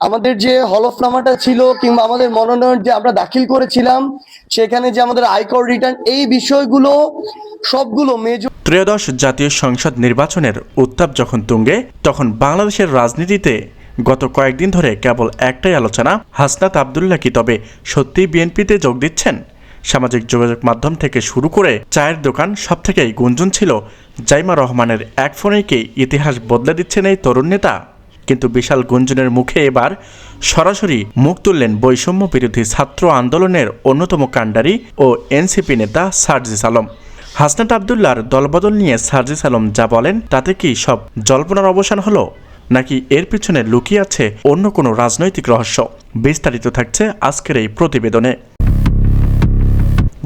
আমাদের যে হলফনামাটা ছিল কিংবা আমাদের মনোনয়ন যে আমরা দাখিল করেছিলাম, সেখানে যে আমাদের আয়কর রিটার্ন, এই বিষয়গুলো সবগুলো মেজর। ত্রয়োদশ জাতীয় সংসদ নির্বাচনের উত্তাপ যখন তুঙ্গে, তখন বাংলাদেশের রাজনীতিতে গত কয়েকদিন ধরে কেবল একটাই আলোচনা, হাসনাত আবদুল্লাহ কি তবে সত্যিই বিএনপিতে যোগ দিচ্ছেন? সামাজিক যোগাযোগ মাধ্যম থেকে শুরু করে চায়ের দোকান, সব থেকেই গুঞ্জন ছিল জাইমা রহমানের এক ফোনেই কি ইতিহাস বদলে দিচ্ছেন এই তরুণ নেতা। কিন্তু বিশাল গুঞ্জনের মুখে এবার সরাসরি মুখ তুললেন বৈষম্য বিরোধী ছাত্র আন্দোলনের অন্যতম কাণ্ডারি ও এনসিপি নেতা সার্জিস আলম। হাসনাত আবদুল্লাহর দলবদল নিয়ে সার্জিস আলম যা বলেন, তাতে কি সব জল্পনার অবসান হলো, নাকি এর পিছনে লুকিয়ে আছে অন্য কোনো রাজনৈতিক রহস্য? বিস্তারিত থাকছে আজকের এই প্রতিবেদনে।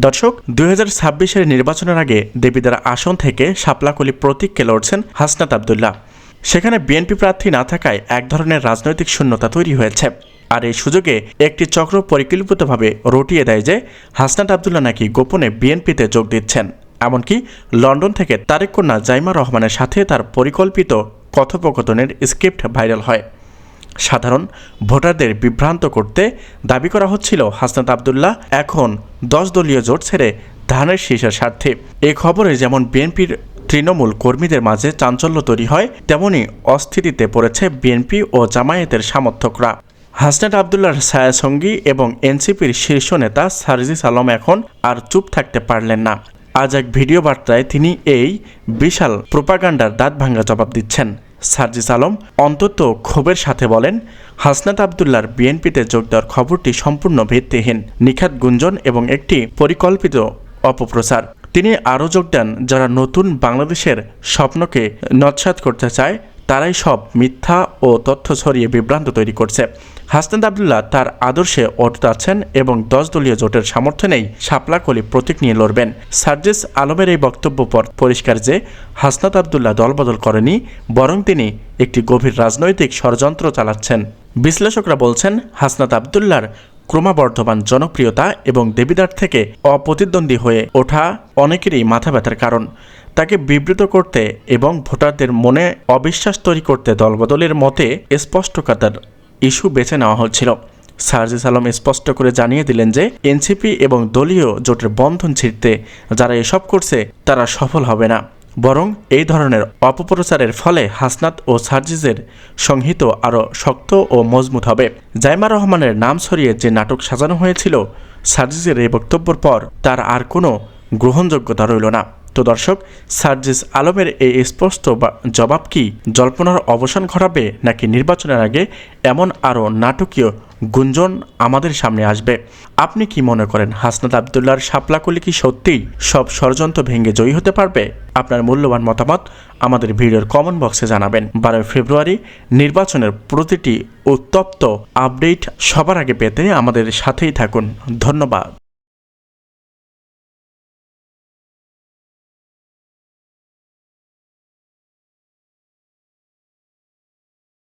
দর্শক, 2026-এর নির্বাচনের আগে দেবিদ্বার আসন থেকে শাপলাকলি প্রতীককে লড়ছেন হাসনাত আবদুল্লাহ। সেখানে বিএনপি প্রার্থী না থাকায় এক ধরনের রাজনৈতিক শূন্যতা তৈরি হয়েছে। আর এই সুযোগে একটি চক্র পরিকল্পিতভাবে রটিয়ে দেয় যে হাসনাত আবদুল্লাহ নাকি গোপনে বিএনপিতে যোগ দিচ্ছেন। এমনকি লন্ডন থেকে তারেক কন্যা জাইমা রহমানের সাথে তার পরিকল্পিত কথোপকথনের স্ক্রিপ্ট ভাইরাল হয়। সাধারণ ভোটারদের বিভ্রান্ত করতে দাবি করা হচ্ছিল হাসনাত আবদুল্লাহ এখন 10 দলীয় জোট ছেড়ে ধানের শীষের স্বার্থে। এই খবরে যেমন বিএনপির তৃণমূল কর্মীদের মাঝে চাঞ্চল্য তৈরি হয়, তেমনি অস্থিতিতে পড়েছে বিএনপি ও জামায়াতের সমর্থকরা। হাসনাত আবদুল্লাহর ছায়াসঙ্গী এবং এনসিপির শীর্ষ নেতা সার্জিস আলম এখন আর চুপ থাকতে পারলেন না। আজ এক ভিডিও বার্তায় তিনি এই বিশাল প্রোপাগান্ডার দাঁত ভাঙ্গা জবাব দিচ্ছেন। সার্জিস আলম অন্তত ক্ষোভের সাথে বলেন, হাসনাত আবদুল্লাহর বিএনপিতে যোগ দেওয়ার খবরটি সম্পূর্ণ ভিত্তিহীন, নিখাত গুঞ্জন এবং একটি পরিকল্পিত অপপ্রচার। তিনি আরও যোগ দেন, যারা নতুন বাংলাদেশের স্বপ্নকে নস্যাৎ করতে চায় তারাই সব মিথ্যা ও তথ্য ছড়িয়ে বিভ্রান্ত তৈরি করছে। হাসনাত আবদুল্লাহ তার আদর্শে অটুট আছেন এবং 10 দলীয় জোটের সমর্থনেই শাপলাকলি প্রতীক নিয়ে লড়বেন। সার্জিস আলমের এই বক্তব্য পরিষ্কার যে হাসনাত আবদুল্লাহ দলবদল করেনি, বরং তিনি একটি গভীর রাজনৈতিক ষড়যন্ত্র চালাচ্ছেন। বিশ্লেষকরা বলছেন, হাসনাত আবদুল্লাহর ক্রমবর্ধমান জনপ্রিয়তা এবং দেবিদ্বার থেকে অপ্রতিদ্বন্দ্বী হয়ে ওঠা অনেকেরই মাথা ব্যথার কারণ। তাকে বিব্রত করতে এবং ভোটারদের মনে অবিশ্বাস তৈরি করতে দলবদলের মতে স্পষ্টকাতার ইস্যু বেছে নেওয়া হচ্ছিল। সার্জিস আলম স্পষ্ট করে জানিয়ে দিলেন যে এনসিপি এবং দলীয় জোটের বন্ধন ছিঁড়তে যারা এসব করছে তারা সফল হবে না, বরং এই ধরনের অপপ্রচারের ফলে হাসনাত ও সার্জিসের সংহিত আরও শক্ত ও মজবুত হবে। জাইমা রহমানের নাম ছড়িয়ে যে নাটক সাজানো হয়েছিল, সার্জিসের এই বক্তব্যের পর তার আর কোনো গ্রহণযোগ্যতা রইল না। তো দর্শক, সার্জিস আলমের এই স্পষ্ট জবাব কি জল্পনার অবসান ঘটাবে, নাকি নির্বাচনের আগে এমন আরও নাটকীয় গুঞ্জন আমাদের সামনে আসবে? আপনি কি মনে করেন, হাসনাত আবদুল্লাহর শাপলাকলি কি সত্যিই সব ষড়যন্ত্র ভেঙে জয়ী হতে পারবে? আপনার মূল্যবান মতামত আমাদের ভিডিওর কমেন্ট বক্সে জানাবেন। 12 ফেব্রুয়ারি নির্বাচনের প্রতিটি উত্তপ্ত আপডেট সবার আগে পেতে আমাদের সাথেই থাকুন। ধন্যবাদ।